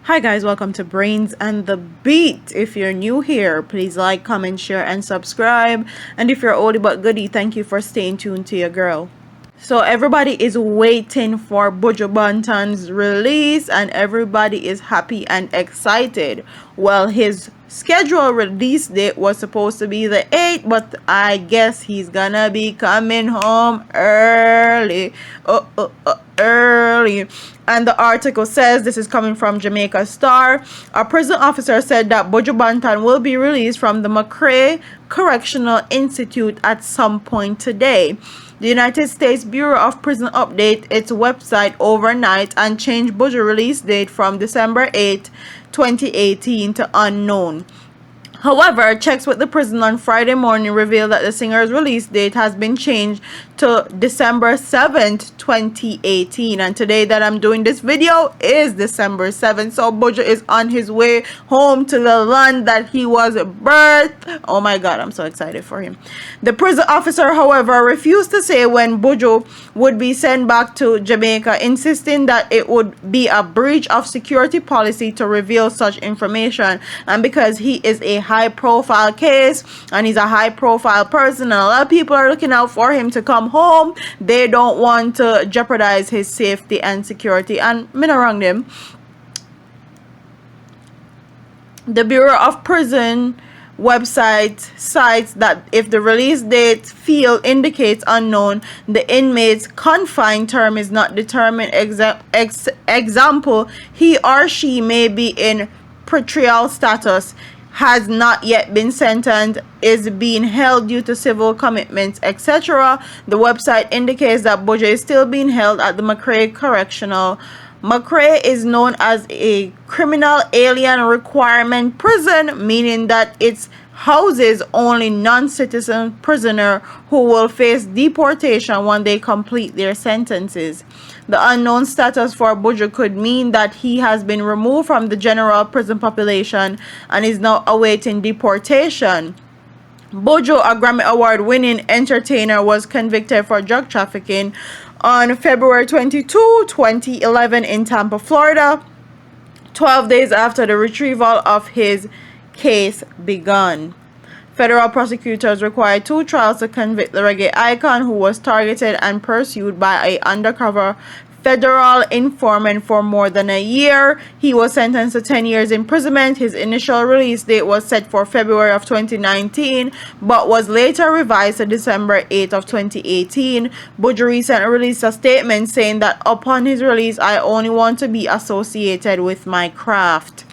Hi guys, welcome to Brains and the Beat. If you're new here, please like, comment, share, and subscribe. And if you're oldie but goodie, thank you for staying tuned to your girl. So everybody is waiting for Buju Banton's release and everybody is happy and excited. Well, his scheduled release date was supposed to be the 8th, but I guess he's gonna be coming home early. Early. And the article says, this is coming from Jamaica Star, a prison officer said that Buju Banton will be released from the McRae Correctional Institute at some point today. The United States Bureau of Prison updated its website overnight and changed Buju's release date from December 8, 2018 to unknown. However, checks with the prison on Friday morning revealed that the singer's release date has been changed to December 7th, 2018. And today that I'm doing this video is December 7th. So Buju is on his way home to the land that he was birthed. Oh my God, I'm so excited for him. The prison officer, however, refused to say when Buju would be sent back to Jamaica, insisting that it would be a breach of security policy to reveal such information. And because he is a high profile case and he's a high profile person and a lot of people are looking out for him to come home, they don't want to jeopardize his safety and security. And me not wrong them. The Bureau of Prison website cites that if the release date field indicates unknown, the inmate's confined term is not determined. Example, he or she may be in pretrial status, has not yet been sentenced, is being held due to civil commitments, etc. The website indicates that Buju is still being held at the McRae Correctional. McRae is known as a criminal alien requirement prison, meaning that it houses only non-citizen prisoners who will face deportation when they complete their sentences. The unknown status for Buju could mean that he has been removed from the general prison population and is now awaiting deportation. Buju, a Grammy Award-winning entertainer, was convicted for drug trafficking on February 22, 2011 in Tampa, Florida, 12 days after the retrieval of his case began. Federal prosecutors required 2 trials to convict the reggae icon, who was targeted and pursued by an undercover federal informant for more than a year. He was sentenced to 10 years imprisonment. His initial release date was set for February of 2019, but was later revised to December 8 of 2018. Buju recently released a statement saying that upon his release, I only want to be associated with my craft.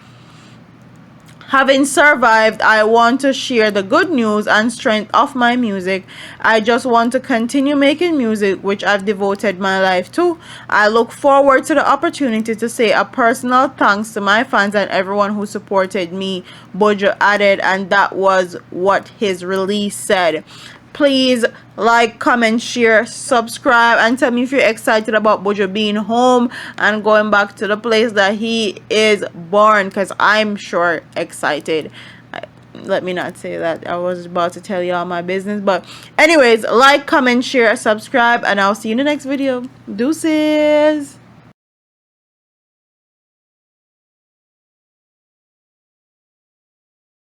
Having survived, I want to share the good news and strength of my music. I just want to continue making music, which I've devoted my life to. I look forward to the opportunity to say a personal thanks to my fans and everyone who supported me, Buju added, and that was what his release said. Please like, comment, share, subscribe, and tell me if you're excited about Buju being home and going back to the place that he is born, because I'm sure excited. Let me not say that. I was about to tell you all my business, but anyways, like, comment, share, subscribe, and I'll see you in the next video. Deuces.